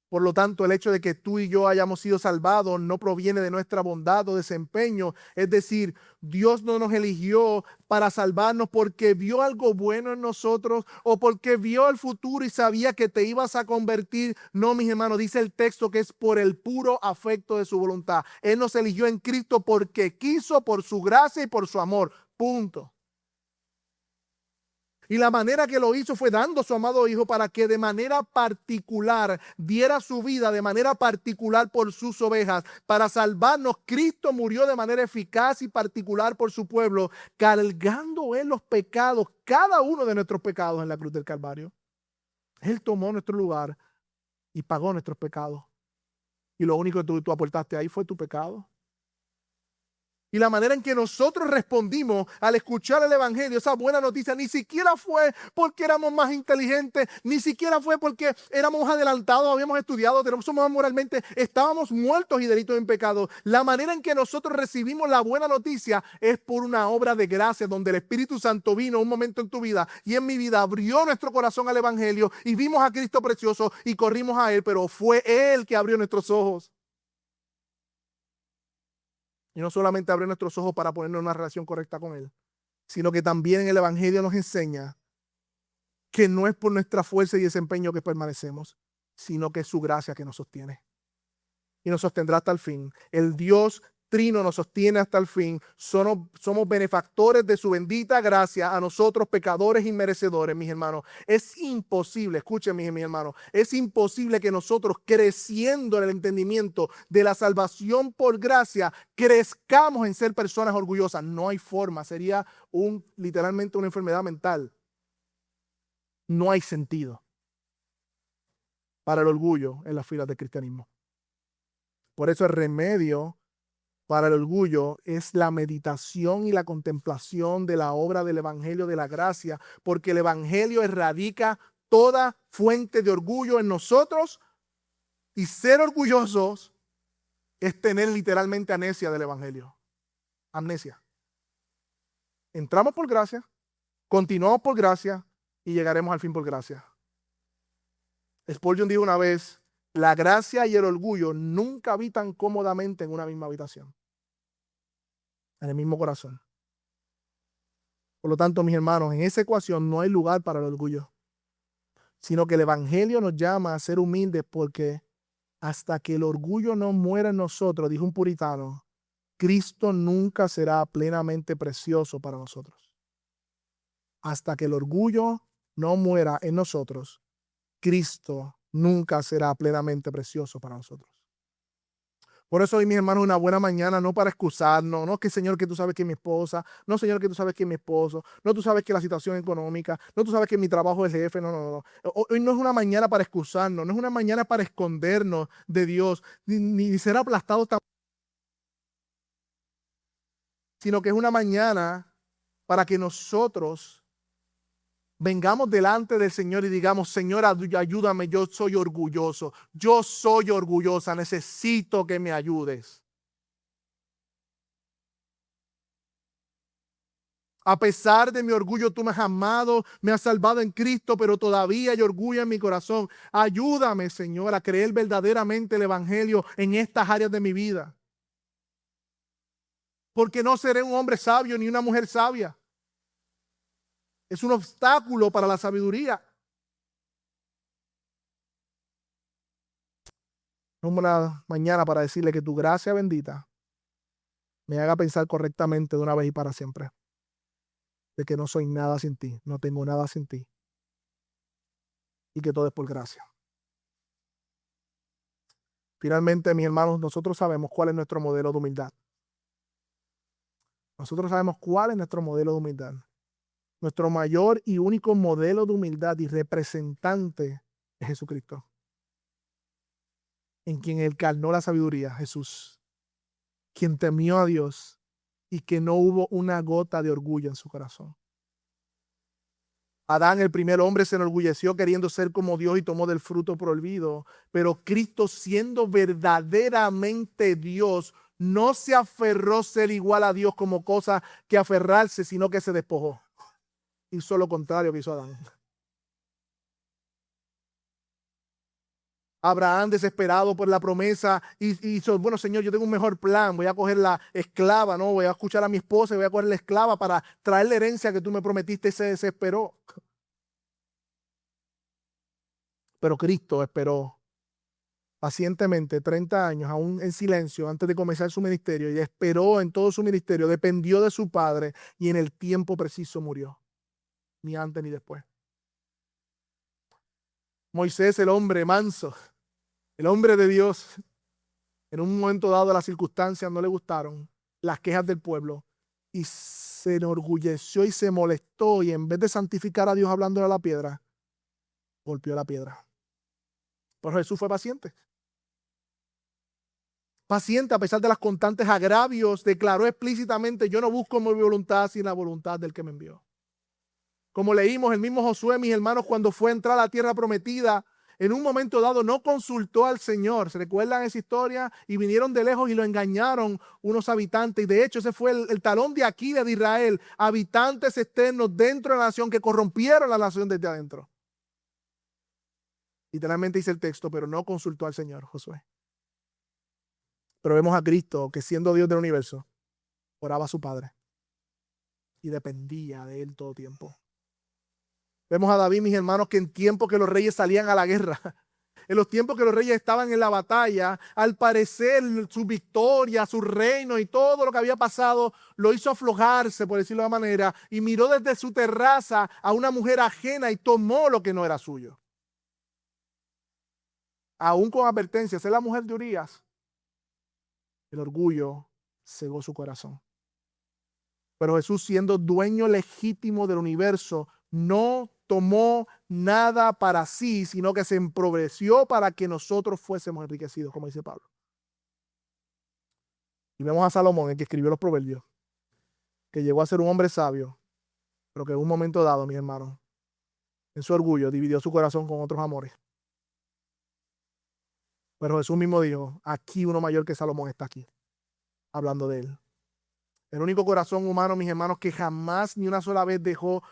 Por lo tanto, el hecho de que tú y yo hayamos sido salvados no proviene de nuestra bondad o desempeño. Es decir, Dios no nos eligió para salvarnos porque vio algo bueno en nosotros o porque vio el futuro y sabía que te ibas a convertir. No, mis hermanos, dice el texto que es por el puro afecto de su voluntad. Él nos eligió en Cristo porque quiso, por su gracia y por su amor. Punto. Y la manera que lo hizo fue dando a su amado Hijo para que de manera particular diera su vida de manera particular por sus ovejas. Para salvarnos, Cristo murió de manera eficaz y particular por su pueblo, cargando Él los pecados, cada uno de nuestros pecados en la cruz del Calvario. Él tomó nuestro lugar y pagó nuestros pecados. Y lo único que tú aportaste ahí fue tu pecado. Y la manera en que nosotros respondimos al escuchar el evangelio, esa buena noticia, ni siquiera fue porque éramos más inteligentes, ni siquiera fue porque éramos adelantados, habíamos estudiado, somos moralmente, estábamos muertos y delitos en pecado. La manera en que nosotros recibimos la buena noticia es por una obra de gracia, donde el Espíritu Santo vino un momento en tu vida y en mi vida, abrió nuestro corazón al evangelio y vimos a Cristo precioso y corrimos a Él, pero fue Él que abrió nuestros ojos. Y no solamente abre nuestros ojos para ponernos en una relación correcta con Él, sino que también en el evangelio nos enseña que no es por nuestra fuerza y desempeño que permanecemos, sino que es su gracia que nos sostiene. Y nos sostendrá hasta el fin. El Dios Trino nos sostiene hasta el fin. Somos benefactores de su bendita gracia a nosotros, pecadores y merecedores, mis hermanos. Es imposible, escúchenme, mis hermanos, es imposible que nosotros, creciendo en el entendimiento de la salvación por gracia, crezcamos en ser personas orgullosas. No hay forma, sería literalmente una enfermedad mental. No hay sentido para el orgullo en las filas del cristianismo. Por eso el remedio para el orgullo es la meditación y la contemplación de la obra del evangelio de la gracia, porque el evangelio erradica toda fuente de orgullo en nosotros, y ser orgullosos es tener literalmente amnesia del evangelio. Amnesia. Entramos por gracia, continuamos por gracia y llegaremos al fin por gracia. Spurgeon dijo una vez: la gracia y el orgullo nunca habitan cómodamente en una misma habitación, en el mismo corazón. Por lo tanto, mis hermanos, en esa ecuación no hay lugar para el orgullo, sino que el evangelio nos llama a ser humildes, porque hasta que el orgullo no muera en nosotros, dijo un puritano, Cristo nunca será plenamente precioso para nosotros. Hasta que el orgullo no muera en nosotros, Cristo nunca será plenamente precioso para nosotros. Por eso hoy, mis hermanos, una buena mañana, no para excusarnos, no que Señor, que tú sabes que es mi esposa, no Señor, que tú sabes que es mi esposo, no tú sabes que la situación económica, no tú sabes que mi trabajo es jefe, no. Hoy no es una mañana para excusarnos, no es una mañana para escondernos de Dios, ni ser aplastados tampoco. sino que es una mañana para que nosotros vengamos delante del Señor y digamos: Señor, ayúdame, yo soy orgulloso, yo soy orgullosa, necesito que me ayudes. A pesar de mi orgullo, tú me has amado, me has salvado en Cristo, pero todavía hay orgullo en mi corazón. Ayúdame, Señor, a creer verdaderamente el Evangelio en estas áreas de mi vida. Porque no seré un hombre sabio ni una mujer sabia. Es un obstáculo para la sabiduría. Una mañana para decirle que tu gracia bendita me haga pensar correctamente de una vez y para siempre. De que no soy nada sin ti, no tengo nada sin ti. Y que todo es por gracia. Finalmente, mis hermanos, nosotros sabemos cuál es nuestro modelo de humildad. Nosotros sabemos cuál es nuestro modelo de humildad. Nuestro mayor y único modelo de humildad y representante es Jesucristo, en quien encarnó la sabiduría, Jesús, quien temió a Dios y que no hubo una gota de orgullo en su corazón. Adán, el primer hombre, se enorgulleció queriendo ser como Dios y tomó del fruto prohibido, pero Cristo, siendo verdaderamente Dios, no se aferró a ser igual a Dios como cosa que aferrarse, sino que se despojó. Hizo lo contrario que hizo Adán. Abraham, desesperado por la promesa, hizo: bueno, Señor, yo tengo un mejor plan, voy a coger la esclava, ¿no? Voy a escuchar a mi esposa y voy a coger la esclava para traer la herencia que tú me prometiste, y se desesperó. Pero Cristo esperó pacientemente 30 años, aún en silencio, antes de comenzar su ministerio, y esperó en todo su ministerio, dependió de su Padre, y en el tiempo preciso murió, ni antes ni después. Moisés, el hombre manso, el hombre de Dios, en un momento dado las circunstancias no le gustaron, las quejas del pueblo, y se enorgulleció y se molestó, y en vez de santificar a Dios hablándole a la piedra, golpeó la piedra. Pero Jesús fue paciente. Paciente a pesar de los constantes agravios, declaró explícitamente: yo no busco mi voluntad sino la voluntad del que me envió. Como leímos, el mismo Josué, mis hermanos, cuando fue a entrar a la tierra prometida, en un momento dado no consultó al Señor. ¿Se recuerdan esa historia? Y vinieron de lejos y lo engañaron unos habitantes. Y de hecho ese fue el talón de Aquiles de Israel. Habitantes externos dentro de la nación que corrompieron la nación desde adentro. Literalmente dice el texto: pero no consultó al Señor, Josué. Pero vemos a Cristo, que siendo Dios del universo, oraba a su Padre y dependía de él todo tiempo. Vemos a David, mis hermanos, que en tiempos que los reyes salían a la guerra, en los tiempos que los reyes estaban en la batalla, al parecer su victoria, su reino y todo lo que había pasado lo hizo aflojarse, por decirlo de una manera, y miró desde su terraza a una mujer ajena y tomó lo que no era suyo. Aún con advertencias: es la mujer de Urías. El orgullo cegó su corazón. Pero Jesús, siendo dueño legítimo del universo, no tomó nada para sí, sino que se empobreció para que nosotros fuésemos enriquecidos, como dice Pablo. Y vemos a Salomón, el que escribió los proverbios, que llegó a ser un hombre sabio, pero que en un momento dado, mi hermano, en su orgullo, dividió su corazón con otros amores. Pero Jesús mismo dijo: aquí uno mayor que Salomón está aquí, hablando de él. El único corazón humano, mis hermanos, que jamás ni una sola vez dejó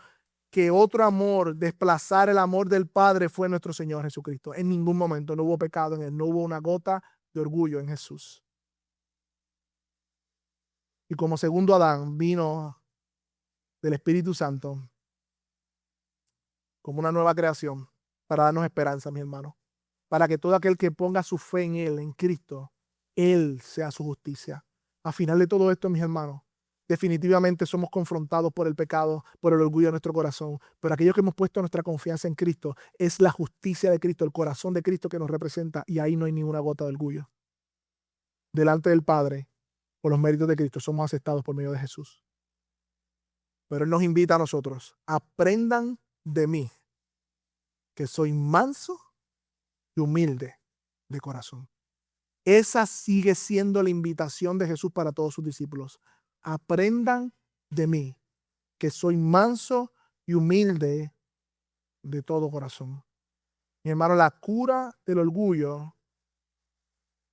que otro amor desplazara el amor del Padre fue nuestro Señor Jesucristo. En ningún momento no hubo pecado en él, no hubo una gota de orgullo en Jesús. Y como segundo Adán, vino del Espíritu Santo como una nueva creación para darnos esperanza, mis hermanos. Para que todo aquel que ponga su fe en Él, en Cristo, Él sea su justicia. Al final de todo esto, mis hermanos, definitivamente somos confrontados por el pecado, por el orgullo de nuestro corazón. Pero aquellos que hemos puesto nuestra confianza en Cristo, es la justicia de Cristo, el corazón de Cristo que nos representa, y ahí no hay ninguna gota de orgullo. Delante del Padre, por los méritos de Cristo, somos aceptados por medio de Jesús. Pero Él nos invita a nosotros: aprendan de mí, que soy manso y humilde de corazón. Esa sigue siendo la invitación de Jesús para todos sus discípulos. aprendan de mí, que soy manso y humilde de todo corazón. Mi hermano, la cura del orgullo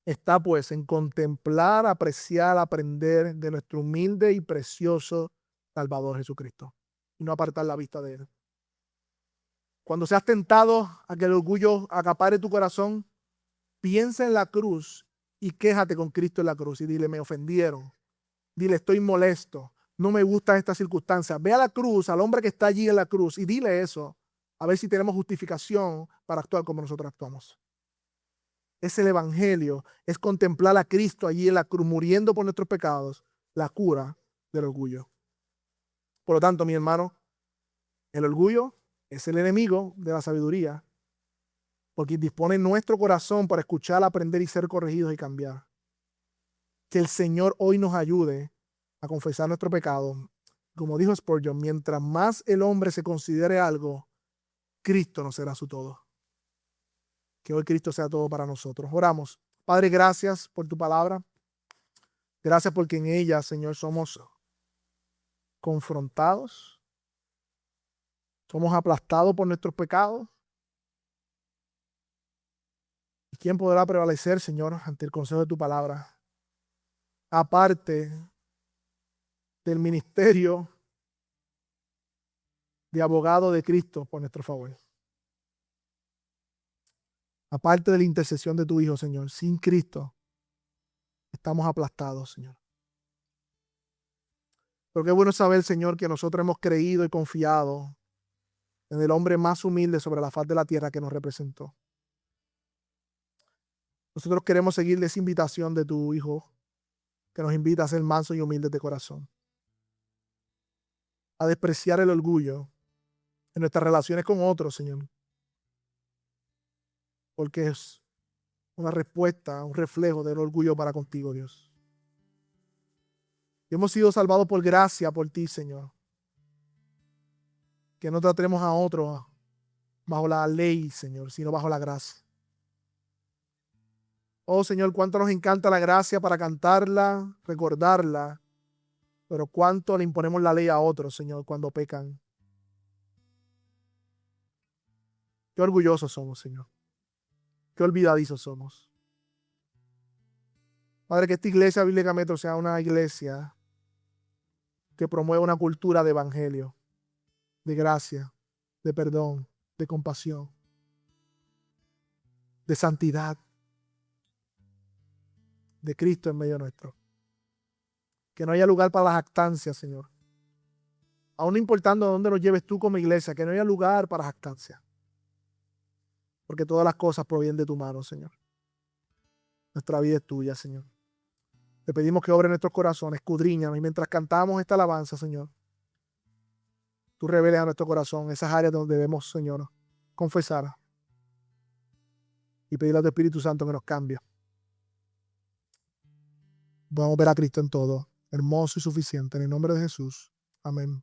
está pues en contemplar, apreciar, aprender de nuestro humilde y precioso Salvador Jesucristo y no apartar la vista de Él. Cuando seas tentado a que el orgullo acapare tu corazón, piensa en la cruz y quéjate con Cristo en la cruz y dile, me ofendieron. Dile, estoy molesto, no me gusta esta circunstancia. Ve a la cruz, al hombre que está allí en la cruz y dile eso, a ver si tenemos justificación para actuar como nosotros actuamos. Es el evangelio, es contemplar a Cristo allí en la cruz, muriendo por nuestros pecados, la cura del orgullo. Por lo tanto, mi hermano, el orgullo es el enemigo de la sabiduría, porque dispone nuestro corazón para escuchar, aprender y ser corregidos y cambiar. Que el Señor hoy nos ayude a confesar nuestro pecado. Como dijo Spurgeon, mientras más el hombre se considere algo, Cristo no será su todo. Que hoy Cristo sea todo para nosotros. Oramos. Padre, gracias por tu palabra. Gracias porque en ella, Señor, somos confrontados. Somos aplastados por nuestros pecados. ¿Y quién podrá prevalecer, Señor, ante el consejo de tu palabra? Aparte del ministerio de abogado de Cristo por nuestro favor. Aparte de la intercesión de tu Hijo, Señor, sin Cristo estamos aplastados, Señor. Pero qué bueno saber, Señor, que nosotros hemos creído y confiado en el hombre más humilde sobre la faz de la tierra que nos representó. Nosotros queremos seguir esa invitación de tu Hijo, que nos invita a ser mansos y humildes de corazón, a despreciar el orgullo en nuestras relaciones con otros, Señor, porque es una respuesta, un reflejo del orgullo para contigo, Dios. Y hemos sido salvados por gracia por ti, Señor. Que no tratemos a otros bajo la ley, Señor, sino bajo la gracia. Oh, Señor, cuánto nos encanta la gracia para cantarla, recordarla, pero cuánto le imponemos la ley a otros, Señor, cuando pecan. Qué orgullosos somos, Señor. Qué olvidadizos somos. Padre, que esta iglesia bíblica Metro sea una iglesia que promueva una cultura de evangelio, de gracia, de perdón, de compasión, de santidad, de Cristo en medio nuestro. Que no haya lugar para las jactancias, Señor. Aún no importando a dónde nos lleves tú como iglesia, que no haya lugar para jactancia. Porque todas las cosas provienen de tu mano, Señor. Nuestra vida es tuya, Señor. Te pedimos que obre en nuestros corazones, escudriñanos, y mientras cantamos esta alabanza, Señor, tú reveles a nuestro corazón esas áreas donde debemos, Señor, confesar y pedirle a tu Espíritu Santo que nos cambie. Vamos a ver a Cristo en todo, hermoso y suficiente. En el nombre de Jesús. Amén.